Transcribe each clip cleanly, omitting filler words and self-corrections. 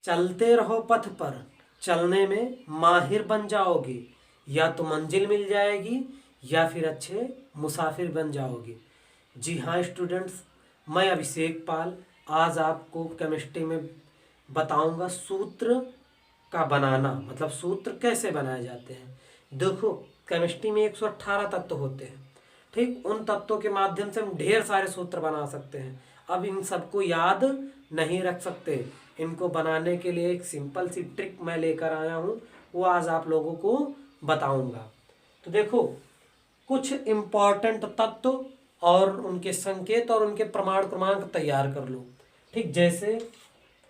चलते रहो पथ पर, चलने में माहिर बन जाओगे, या तो मंजिल मिल जाएगी या फिर अच्छे मुसाफिर बन जाओगे। जी हाँ स्टूडेंट्स, मैं अभिषेक पाल आज आपको केमिस्ट्री में बताऊंगा सूत्र का बनाना, मतलब सूत्र कैसे बनाए जाते हैं। देखो केमिस्ट्री में 118 तत्व होते हैं, ठीक। उन तत्वों के माध्यम से हम ढेर सारे सूत्र बना सकते हैं। अब इन सबको याद नहीं रख सकते, इनको बनाने के लिए एक सिंपल सी ट्रिक मैं लेकर आया हूँ, वो आज आप लोगों को बताऊंगा। तो देखो कुछ इम्पॉर्टेंट तत्व और उनके संकेत और उनके प्रमाण क्रमांक तैयार कर लो, ठीक। जैसे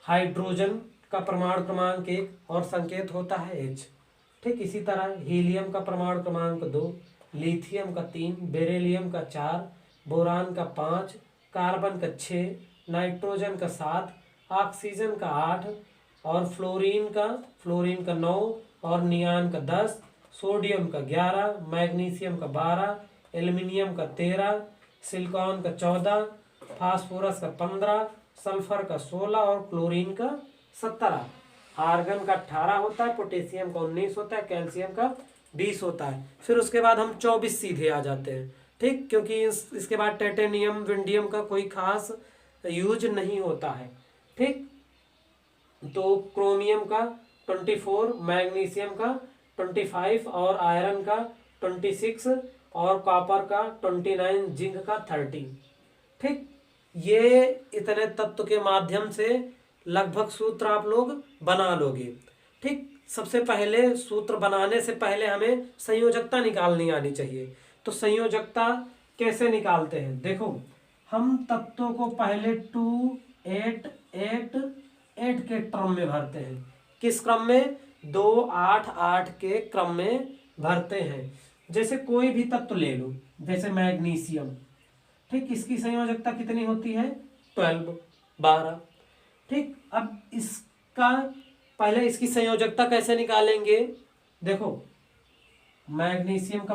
हाइड्रोजन का प्रमाण क्रमांक 1 और संकेत होता है H, ठीक। इसी तरह हीलियम का प्रमाण क्रमांक 2, लिथियम का 3, बेरिलियम का 4, बोरान का 5, कार्बन का 6, नाइट्रोजन का 7, ऑक्सीजन का 8 और फ्लोरीन का 9 और नियान का 10, सोडियम का 11, मैग्नीशियम का 12, एल्युमिनियम का 13, सिलिकॉन का 14, फास्फोरस का 15, सल्फर का 16 और क्लोरीन का 17। आर्गन का 18 होता है, पोटेशियम का 19 होता है, कैल्शियम का 20 होता है। फिर उसके बाद हम 24 सीधे आ जाते हैं, ठीक, क्योंकि इसके बाद टाइटेनियम विंडियम का कोई खास यूज नहीं होता है, ठीक। तो क्रोमियम का 24, मैग्नीशियम का 25 और आयरन का 26 और कॉपर का 29, जिंक का 30, ठीक। ये इतने तत्व के माध्यम से लगभग सूत्र आप लोग बना लोगे, ठीक। सबसे पहले सूत्र बनाने से पहले हमें संयोजकता निकालनी आनी चाहिए। तो संयोजकता कैसे निकालते हैं, देखो हम तत्वों को पहले 2 8 8 8 के क्रम में भरते हैं। किस क्रम में? 2 8 8 के क्रम में भरते हैं। जैसे कोई भी तत्व ले लो, जैसे मैग्नीशियम, ठीक, इसकी संयोजकता कितनी होती है? 12, ठीक। अब इसका पहले इसकी संयोजकता कैसे निकालेंगे, देखो मैग्नीशियम का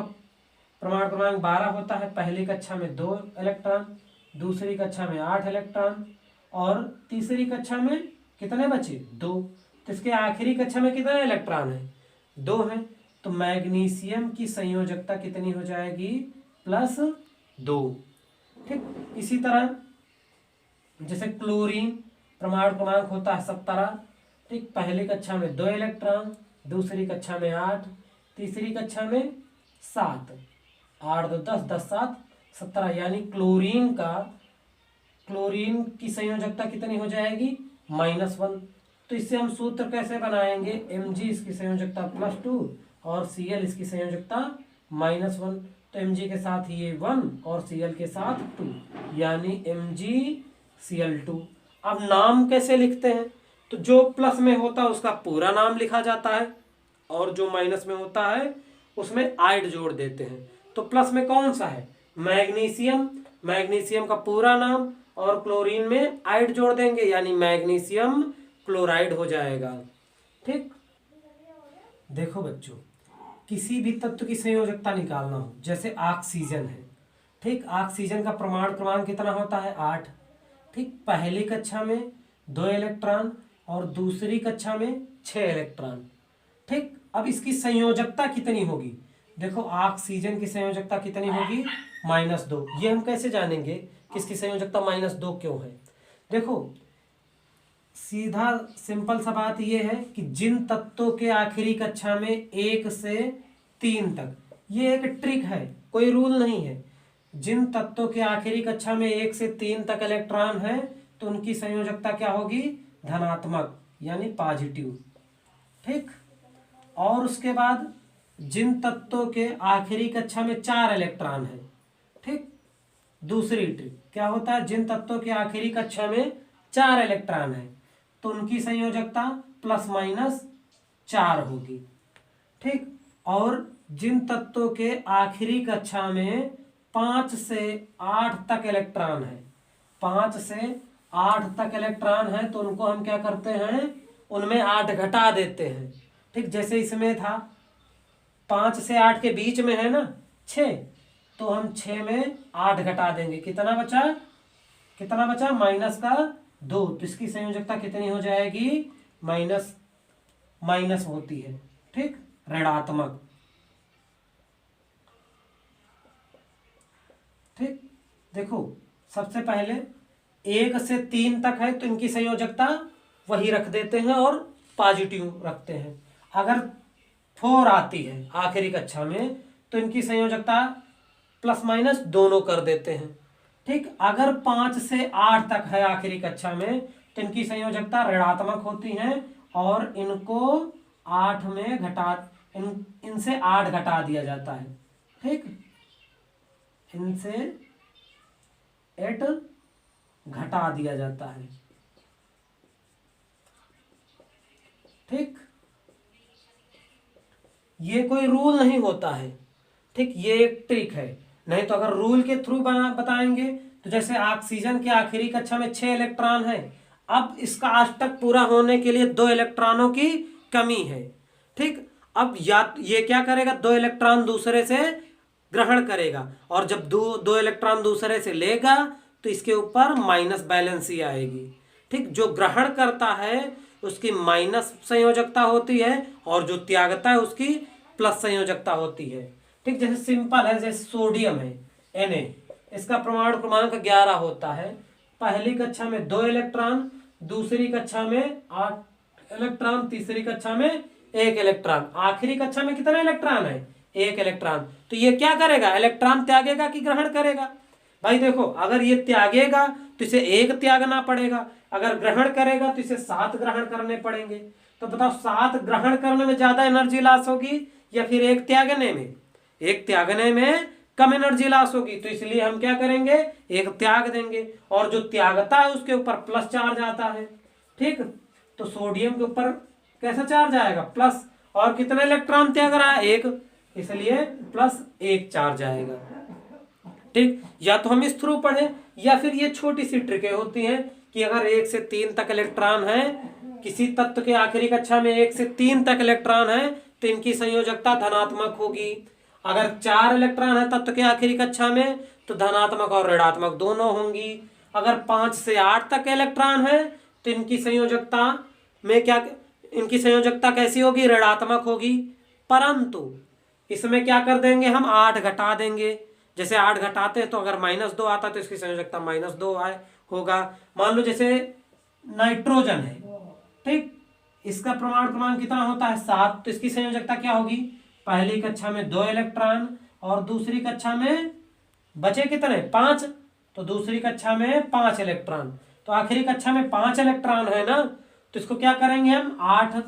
प्रमाण क्रमांक 12 होता है। पहली कक्षा में 2 इलेक्ट्रॉन, दूसरी कक्षा में 8 इलेक्ट्रॉन और तीसरी कक्षा में कितने बचे? 2। तो इसके आखिरी कक्षा में कितने इलेक्ट्रॉन है? 2 हैं। तो मैग्नीशियम की संयोजकता कितनी हो जाएगी? +2, ठीक। इसी तरह जैसे क्लोरीन प्रमाण क्रमांक होता है 17, ठीक। पहली कक्षा में 2 इलेक्ट्रॉन, दूसरी कक्षा में 8, तीसरी कक्षा में 7, 8 2 10 10 7 17, यानी क्लोरीन की संयोजकता कितनी हो जाएगी? -1। तो इससे हम सूत्र कैसे बनाएंगे? Mg इसकी संयोजकता +2 और Cl इसकी संयोजकता -1। तो Mg के साथ ये 1 और Cl के साथ 2, यानी MgCl2। अब नाम कैसे लिखते हैं? तो जो प्लस में होता है उसका पूरा नाम लिखा जाता है और जो माइनस में होता है उसमें आइड जोड़ देते हैं। तो प्लस में कौन सा है? मैग्नीशियम का पूरा नाम, और क्लोरीन में आइड जोड़ देंगे यानी मैग्नीशियम क्लोराइड हो जाएगा, ठीक। देखो बच्चों, किसी भी तत्व की संयोजकता निकालना हो, जैसे ऑक्सीजन है, ठीक। ऑक्सीजन का प्रमाण क्रमांक कितना होता है? 8, ठीक। पहली कक्षा में 2 इलेक्ट्रॉन और दूसरी कक्षा में 6 इलेक्ट्रॉन, ठीक। अब इसकी संयोजकता कितनी होगी? देखो ऑक्सीजन की संयोजकता कितनी होगी? -2। ये हम कैसे जानेंगे कि इसकी संयोजकता -2 क्यों है? देखो सीधा सिंपल सा बात यह है कि जिन तत्वों के आखिरी कक्षा में 1 से 3 तक, ये एक ट्रिक है, कोई रूल नहीं है। जिन तत्वों के आखिरी कक्षा में 1 से 3 तक इलेक्ट्रॉन है तो उनकी संयोजकता क्या होगी? धनात्मक, यानी पॉजिटिव, ठीक। और उसके बाद जिन तत्वों के आखिरी कक्षा में 4 इलेक्ट्रॉन है, ठीक। दूसरी ट्रिक क्या होता है? जिन तत्वों के आखिरी कक्षा में 4 इलेक्ट्रॉन है तो उनकी संयोजकता ±4 होगी, ठीक। और जिन तत्वों के आखिरी कक्षा में 5 से 8 तक इलेक्ट्रॉन है, 5 से 8 तक इलेक्ट्रॉन है तो उनको हम क्या करते हैं? उनमें 8 घटा देते हैं, ठीक। जैसे इसमें था 5 से 8 के बीच में है ना 6, तो हम 6 में 8 घटा देंगे। कितना बचा? -2। तो इसकी संयोजकता कितनी हो जाएगी? माइनस माइनस होती है, ठीक, ऋणात्मक, ठीक। देखो सबसे पहले 1 से 3 तक है तो इनकी संयोजकता वही रख देते हैं और पॉजिटिव रखते हैं। अगर 4 आती है आखिरी कक्षा में तो इनकी संयोजकता प्लस माइनस दोनों कर देते हैं, ठीक। अगर 5 से 8 तक है आखिरी कक्षा में तो इनकी संयोजकता ऋणात्मक होती है और इनको 8 में इनसे 8 घटा दिया जाता है, ठीक, इनसे 8 घटा दिया जाता है, ठीक। ये कोई रूल नहीं होता है, ठीक, ये एक ट्रिक है। नहीं तो अगर रूल के थ्रू बताएंगे तो जैसे ऑक्सीजन के आखिरी कक्षा में 6 इलेक्ट्रॉन है, अब इसका अष्टक पूरा होने के लिए 2 इलेक्ट्रॉनों की कमी है, ठीक। अब या ये क्या करेगा, 2 इलेक्ट्रॉन दूसरे से ग्रहण करेगा और जब दो इलेक्ट्रॉन दूसरे से लेगा तो इसके ऊपर माइनस बैलेंस ही आएगी, ठीक। जो ग्रहण करता है उसकी माइनस संयोजकता होती है और जो त्यागता है उसकी प्लस संयोजकता होती है, ठीक। जैसे सिंपल है, जैसे सोडियम है Na, इसका परमाणु क्रमांक 11 होता है। पहली कक्षा में 2 इलेक्ट्रॉन, दूसरी कक्षा में 8 इलेक्ट्रॉन, तीसरी कक्षा में 1 इलेक्ट्रॉन, आखिरी कक्षा में कितने इलेक्ट्रॉन है, 1 इलेक्ट्रॉन। तो ये क्या करेगा, इलेक्ट्रॉन त्यागेगा कि ग्रहण करेगा? भाई देखो, अगर ये त्यागेगा तो इसे 1 त्यागना पड़ेगा, अगर ग्रहण करेगा तो इसे 7 ग्रहण करने पड़ेंगे। तो बताओ 7 ग्रहण करने में ज्यादा एनर्जी लॉस होगी या फिर 1 त्यागने में? 1 त्यागने में कम एनर्जी लॉस होगी, तो इसलिए हम क्या करेंगे, 1 त्याग देंगे और जो त्यागता है उसके ऊपर प्लस चार्ज आता है, ठीक। तो सोडियम के ऊपर कैसा चार्ज आएगा, प्लस, और कितने इलेक्ट्रॉन त्याग रहा है, 1, इसलिए प्लस 1 चार्ज आएगा, ठीक। या तो हम इस थ्रू पढ़े या फिर ये छोटी सी ट्रिकें होती हैं कि अगर 1 से 3 तक इलेक्ट्रॉन है किसी तत्व के आखिरी कक्षा में, 1 से 3 तक इलेक्ट्रॉन है तो इनकी संयोजकता धनात्मक होगी। अगर 4 इलेक्ट्रॉन है तत्व के आखिरी कक्षा में तो धनात्मक और ऋणात्मक दोनों होंगी। अगर 5 से 8 तक इलेक्ट्रॉन है तो इनकी संयोजकता में क्या, इनकी संयोजकता कैसी होगी, ऋणात्मक होगी। परंतु इसमें क्या कर देंगे हम, 8 घटा देंगे। जैसे 8 घटाते हैं तो अगर -2 आता तो इसकी संयोजकता -2 होगा। मान लो जैसे नाइट्रोजन है, ठीक, इसका परमाणु क्रमांक कितना होता है, 7, तो इसकी संयोजकता क्या होगी, पहली कक्षा में 2 इलेक्ट्रॉन और दूसरी कक्षा में बचे कितने, 5, तो दूसरी कक्षा में 5 इलेक्ट्रॉन, तो आखिरी कक्षा में 5 इलेक्ट्रॉन है ना, तो इसको क्या करेंगे हम, 8,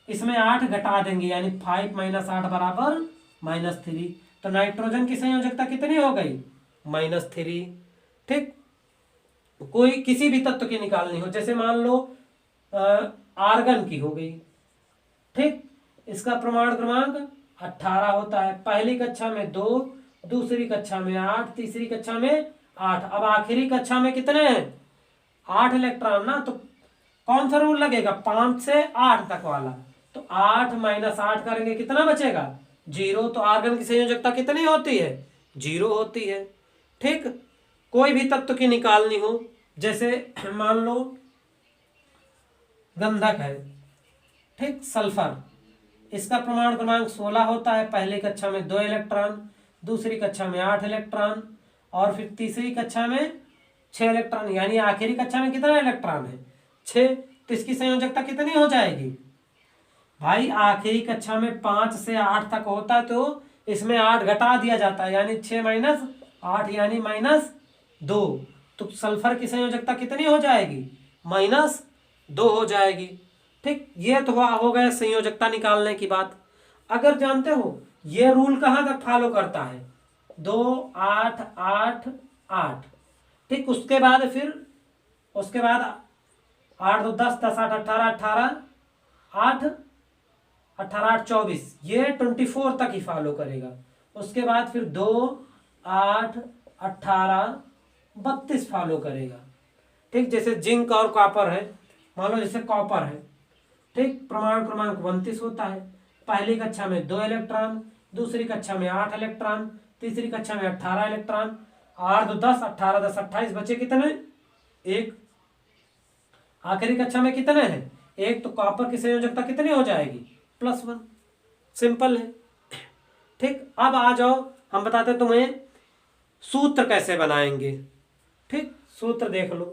इसमें 8 घटा देंगे, यानी 5 - 8 बराबर -3। तो नाइट्रोजन की संयोजकता कितनी हो गई, -3, ठीक। कोई किसी भी तत्व की निकालनी हो, जैसे मान लो आर्गन की हो गई, ठीक, इसका परमाणु क्रमांक 18 होता है। पहली कक्षा में 2, दूसरी कक्षा में 8, तीसरी कक्षा में 8, अब आखिरी कक्षा में कितने हैं, 8 इलेक्ट्रॉन ना, तो कौन सा रूल लगेगा, 5 से 8 तक वाला, तो 8 - 8 करेंगे कितना बचेगा, 0। तो आर्गन की संयोजकता कितनी होती है, 0 होती है, ठीक। कोई भी तत्व की निकालनी हो, जैसे मान लो गंधक है, ठीक, सल्फर, इसका परमाणु क्रमांक 16 होता है। पहली कक्षा में 2 इलेक्ट्रॉन, दूसरी कक्षा में 8 इलेक्ट्रॉन और फिर तीसरी कक्षा में 6 इलेक्ट्रॉन, यानी आखिरी कक्षा में कितना इलेक्ट्रॉन है, 6। तो इसकी संयोजकता कितनी हो जाएगी भाई, आखिरी कक्षा में 5 से 8 तक होता है तो इसमें 8 घटा दिया जाता है, यानी 6 - 8 यानी -2। तो सल्फर की संयोजकता कितनी हो जाएगी, -2 हो जाएगी, ठीक। ये तो हो गया संयोजकता निकालने की बात। अगर जानते हो ये रूल कहाँ तक फॉलो करता है, 2 8 8 8, ठीक। उसके बाद 8 2 10 10 8 18 18 8 18 8 24, ये 24 तक ही फॉलो करेगा। उसके बाद फिर 2 8 18 32 फॉलो करेगा, ठीक। जैसे जिंक और कॉपर है, मान लो जैसे कॉपर है, ठीक, परमाणु क्रमांक 29 होता है। पहली कक्षा में 2 इलेक्ट्रॉन, दूसरी कक्षा में 8 इलेक्ट्रॉन, तीसरी कक्षा में 18 इलेक्ट्रॉन, 8 2 10 18 10 28, बचे कितने, 1। आखिरी कक्षा में कितने हैं, 1, तो कॉपर की संयोजकता कितनी हो जाएगी? +1। सिंपल है। ठीक, अब आ जाओ, हम बताते तुम्हें सूत्र कैसे बनाएंगे। ठीक, सूत्र देख लो।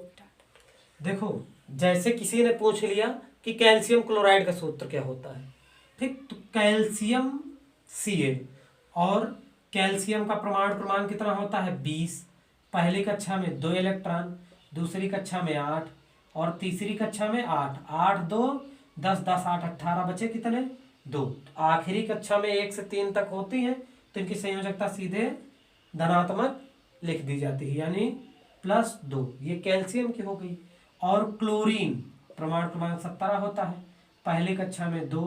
देखो, जैसे किसी ने पूछ लिया कि कैल्शियम क्लोराइड का सूत्र क्या होता है। ठीक, तो कैल्शियम Ca, और कैल्शियम का परमाणु क्रमांक कितना होता है? 20। पहली कक्षा में 2 इलेक्ट्रॉन, दूसरी कक्षा में 8, और तीसरी कक्षा में 8। 8 2 10, 10 8 18, बचे कितने? 2। आखिरी कक्षा में 1 से 3 तक होती है, तो इनकी संयोजकता सीधे धनात्मक लिख दी जाती है, यानी +2। ये कैल्शियम की हो गई। और क्लोरीन परमाणु क्रमांक 17 होता है। पहली कक्षा में 2,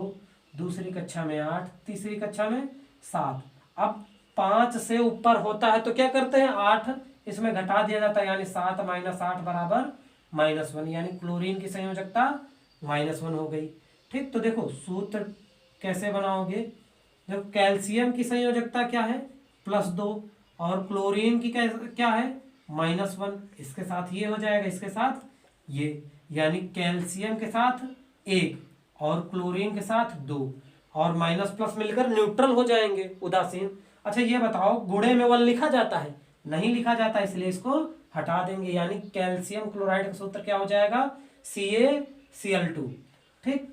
दूसरी कक्षा में 8, तीसरी कक्षा में 7। अब 5 से ऊपर होता है तो क्या करते हैं? 8 इसमें घटा दिया जाता है, यानी 7 - 8 बराबर -1, यानी क्लोरीन की संयोजकता -1 हो गई। ठीक, तो देखो सूत्र कैसे बनाओगे। देखो, कैल्शियम की संयोजकता क्या है? +2, और क्लोरीन की क्या है? -1। इसके साथ ये हो जाएगा, इसके साथ ये, यानी कैल्शियम के साथ 1 और क्लोरीन के साथ 2, और माइनस प्लस मिलकर न्यूट्रल हो जाएंगे, उदासीन। अच्छा ये बताओ, गुणे में 1 लिखा जाता है? नहीं लिखा जाता, इसलिए इसको हटा देंगे, यानी कैल्शियम क्लोराइड का सूत्र क्या हो जाएगा? CaCl2। ठीक,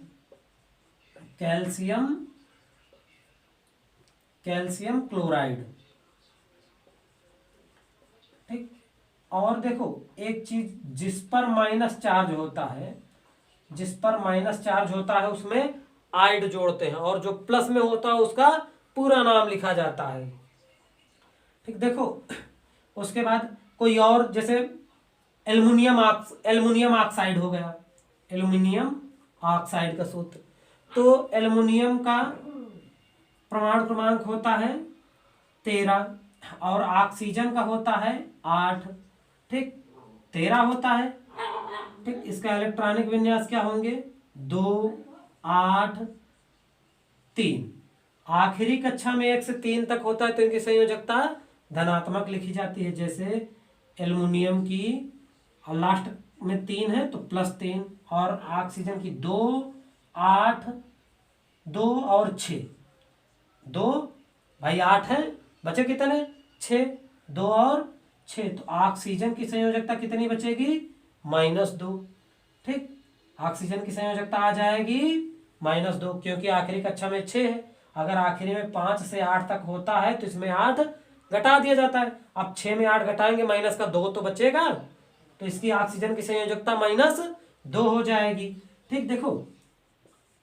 कैल्शियम क्लोराइड। ठीक, और देखो एक चीज, जिस पर माइनस चार्ज होता है, जिस पर माइनस चार्ज होता है उसमें आइड जोड़ते हैं, और जो प्लस में होता है उसका पूरा नाम लिखा जाता है। ठीक, देखो उसके बाद कोई और, जैसे एल्युमिनियम ऑक्साइड हो गया, एल्युमिनियम ऑक्साइड का सूत्र। तो एल्युमिनियम का परमाणु क्रमांक होता है 13, और ऑक्सीजन का होता है 8। ठीक, 13 होता है। ठीक, इसका इलेक्ट्रॉनिक विन्यास क्या होंगे? 2 8 3। आखिरी कक्षा में 1 से 3 तक होता है, तो इनकी संयोजकता धनात्मक लिखी जाती है। जैसे एल्युमिनियम की और लास्ट में 3 है तो +3, और ऑक्सीजन की 2 8 2 और 6। 2 भाई 8 है, बचे कितने? 6। 2 और 6, तो ऑक्सीजन की संयोजकता कितनी बचेगी? -2। ठीक, ऑक्सीजन की संयोजकता आ जाएगी -2, क्योंकि आखिरी कक्षा में 6 है। अगर आखिरी में 5 से 8 तक होता है तो इसमें 8 घटा दिया जाता है। अब 6 में 8 घटाएंगे, माइनस का 2 तो बचेगा, तो इसकी ऑक्सीजन की संयोजकता -2 हो जाएगी। ठीक, देखो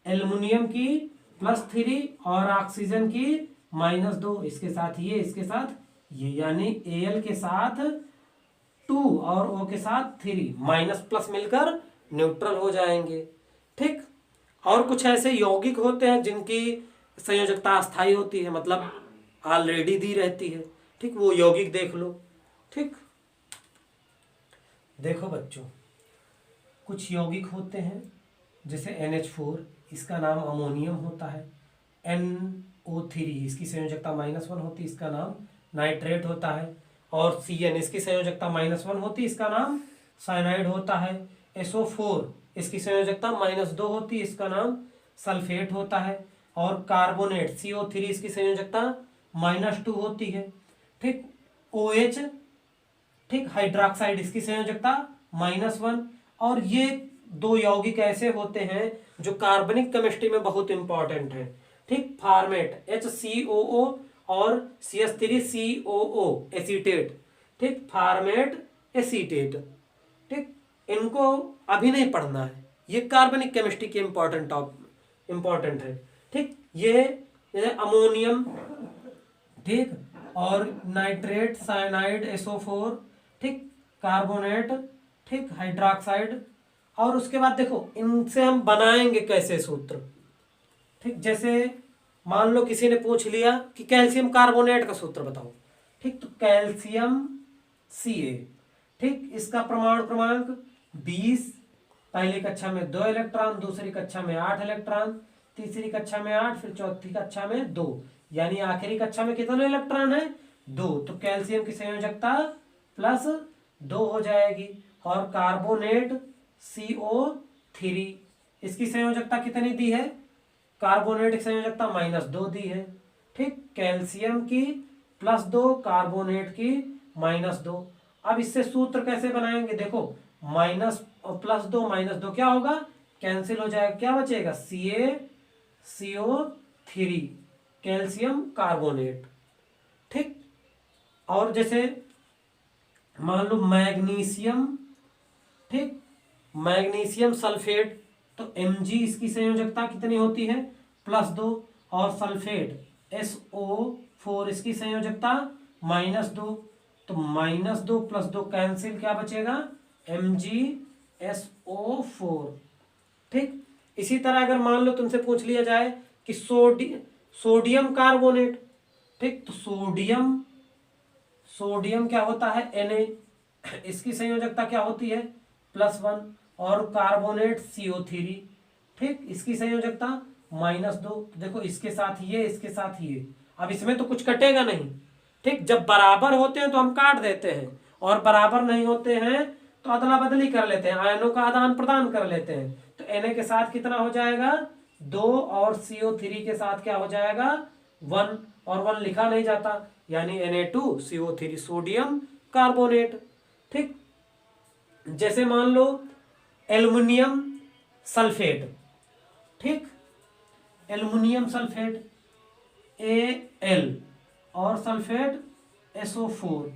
एल्युमिनियम की +3 और ऑक्सीजन की -2, इसके साथ ये, इसके साथ ये, यानी Al के साथ 2 और O के साथ 3, माइनस प्लस मिलकर न्यूट्रल हो जाएंगे। ठीक, और कुछ ऐसे यौगिक होते हैं जिनकी संयोजकता अस्थायी होती है, मतलब ऑलरेडी दी रहती है। ठीक, वो यौगिक देख लो। ठीक, देखो बच्चों, कुछ यौगिक होते हैं जैसे NH4, इसका नाम अमोनियम होता है। NO3, इसकी संयोजकता -1 होती है, इसका नाम नाइट्रेट होता है। और CN, इसकी संयोजकता -1 होती है, इसका नाम साइनाइड होता है। SO4, इसकी संयोजकता -2 होती है, इसका नाम सल्फेट होता है। और कार्बोनेट CO3, इसकी संयोजकता -2 होती है। ठीक, OH, ठीक, हाइड्रोक्साइड, इसकी संयोजकता -1। और ये 2 यौगिक ऐसे होते हैं जो कार्बनिक केमिस्ट्री में बहुत इंपॉर्टेंट है। ठीक, फॉर्मेट HCOO और CH3COO एसीटेट। ठीक, फॉर्मेट एसीटेट। ठीक, इनको अभी नहीं पढ़ना है, ये कार्बनिक केमिस्ट्री के इम्पोर्टेंट है। ठीक, ये अमोनियम, ठीक, और नाइट्रेट, साइनाइड, SO4, ठीक, कार्बोनेट, ठीक, हाइड्रोक्साइड। और उसके बाद देखो इनसे हम बनाएंगे कैसे सूत्र। ठीक, जैसे मान लो किसी ने पूछ लिया कि कैल्शियम कार्बोनेट का सूत्र बताओ। ठीक, तो कैल्शियम Ca, ठीक, इसका परमाणु क्रमांक 20। पहली कक्षा में 2 इलेक्ट्रॉन, दूसरी कक्षा में 8 इलेक्ट्रॉन, तीसरी कक्षा में 8, फिर चौथी कक्षा में 2, यानी आखिरी कक्षा में कितने इलेक्ट्रॉन है? 2। तो कैल्शियम की संयोजकता +2 हो जाएगी। और कार्बोनेट CO3, इसकी संयोजकता कितनी दी है, कार्बोनेट की संयोजकता -2 दी है। ठीक, कैल्शियम की +2, कार्बोनेट की -2। अब इससे सूत्र कैसे बनाएंगे, देखो +2 -2 क्या होगा, कैंसिल हो जाएगा, क्या बचेगा, CaCO3 कैल्शियम कार्बोनेट। ठीक, और जैसे मान लो मैग्नीशियम, ठीक, मैग्नीशियम सल्फेट, तो Mg इसकी संयोजकता कितनी होती है, +2, और सल्फेट SO4 इसकी संयोजकता -2, तो -2 + 2 कैंसिल, क्या बचेगा, MgSO4। ठीक, इसी तरह अगर मान लो तुमसे पूछ लिया जाए कि सोडियम कार्बोनेट, ठीक, तो सोडियम क्या होता है, Na, इसकी संयोजकता क्या होती है, +1, और कार्बोनेट CO3, ठीक, इसकी संयोजकता -2। तो देखो इसके साथ ये, इसके साथ ये, अब इसमें तो कुछ कटेगा नहीं। ठीक, जब बराबर होते हैं तो हम काट देते हैं, और बराबर नहीं होते हैं तो अदला बदली कर लेते हैं, आयनों का आदान प्रदान कर लेते हैं। तो Na के साथ कितना हो जाएगा, 2, और CO3 के साथ क्या हो जाएगा, 1, और 1 लिखा नहीं जाता, यानी Na2CO3 सोडियम कार्बोनेट। ठीक, जैसे मान लो एल्युमिनियम सल्फेट, ठीक, एल्युमिनियम सल्फेट Al, और सल्फेट SO4,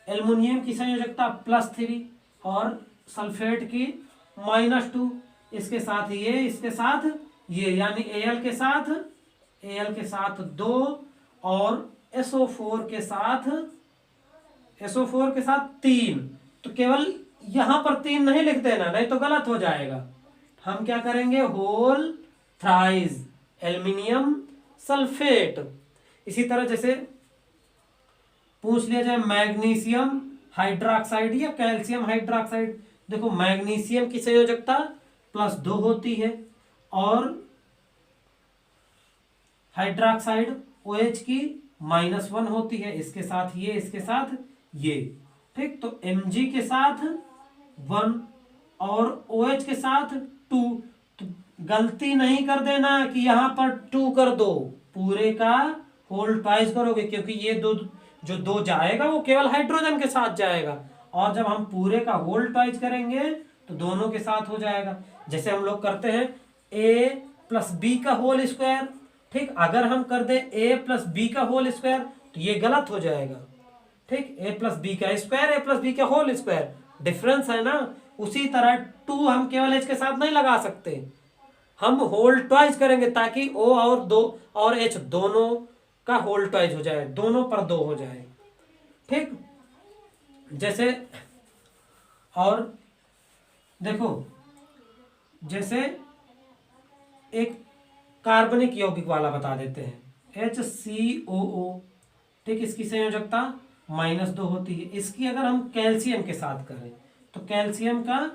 एल्युमिनियम की संयोजकता +3 और सल्फेट की -2, इसके साथ ये, इसके साथ ये, यानी Al के साथ 2, और SO4 के साथ 3। तो केवल यहां पर 3 नहीं लिख देना, नहीं तो गलत हो जाएगा। हम क्या करेंगे, होल थ्राइस एल्युमिनियम सल्फेट। इसी तरह जैसे पूछ लिया जाए मैग्नीशियम हाइड्रोक्साइड या कैल्शियम हाइड्रोक्साइड, देखो मैग्नीशियम की संयोजकता +2 होती है, और हाइड्रोक्साइड OH की -1 होती है, इसके साथ ये, इसके साथ ये। ठीक, तो Mg के साथ 1 और OH के साथ 2। तो गलती नहीं कर देना कि यहां पर 2 कर दो, पूरे का होल ट्वाइस करोगे, क्योंकि ये जो 2 जाएगा वो केवल हाइड्रोजन के साथ जाएगा, और जब हम पूरे का होल ट्वाइस करेंगे तो दोनों के साथ हो जाएगा। जैसे हम लोग करते हैं A + B का होल स्क्वायर, ठीक, अगर हम कर दे A + B का होल स्क्वायर तो ये गलत हो जाएगा। ठीक, A + B का स्क्वायर, A + B का होल स्क्वायर, डिफरेंस है ना। उसी तरह 2 हम केवल H के साथ नहीं लगा सकते, हम होल ट्वाइस करेंगे ताकि O और H दोनों का होल ट्वाइस हो जाए, दोनों पर 2 हो जाए। ठीक, जैसे और देखो, जैसे एक कार्बनिक यौगिक वाला बता देते हैं, HCOO, ठीक, इसकी संयोजकता -2 होती है। इसकी अगर हम कैल्शियम के साथ करें तो कैल्शियम का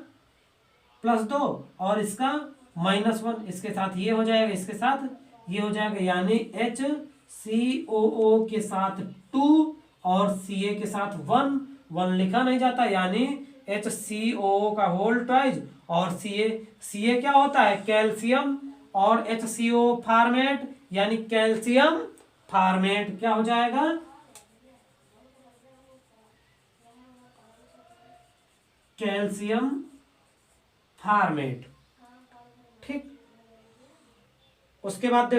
+2 और इसका -1, इसके साथ ये हो जाएगा, इसके साथ ये हो जाएगा, यानी HCOO के साथ 2 और Ca के साथ 1 लिखा नहीं जाता, यानी HCOO का होल ट्वाइस, और Ca क्या होता है, कैल्शियम, और HCO फॉर्मेट, यानी कैल्शियम फॉर्मेट, क्या हो जाएगा, कैल्शियम फॉर्मेट। ठीक, उसके बाद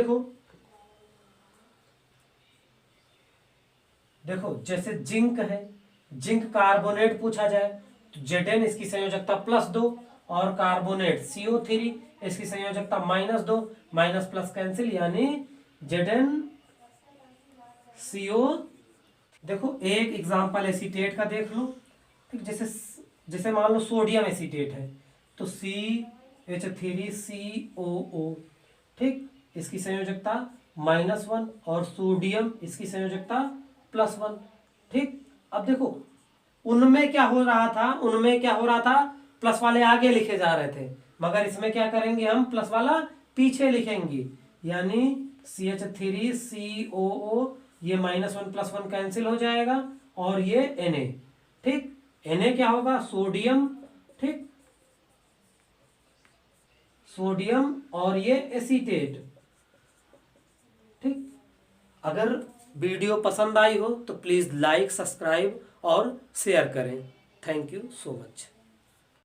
देखो जैसे जिंक है, जिंक कार्बोनेट पूछा जाए तो Zn इसकी संयोजकता +2, और कार्बोनेट CO3 इसकी संयोजकता -2, माइनस प्लस कैंसिल, यानी ZnCO। देखो एक एग्जांपल एसीटेट का देख लो, ठीक, जैसे मान लो सोडियम एसीटेट है तो CH3COO, ठीक, इसकी संयोजकता -1, और सोडियम इसकी संयोजकता +1। ठीक, अब देखो उनमें क्या हो रहा था, प्लस वाले आगे लिखे जा रहे थे, मगर इसमें क्या करेंगे, हम प्लस वाला पीछे लिखेंगे, यानी CH3COO, ये -1 + 1 कैंसिल हो जाएगा, और ये Na। ठीक, Na क्या होगा, सोडियम, ठीक, सोडियम और ये एसीटेट। ठीक, अगर वीडियो पसंद आई हो तो प्लीज़ लाइक, सब्सक्राइब और शेयर करें। Thank you so much.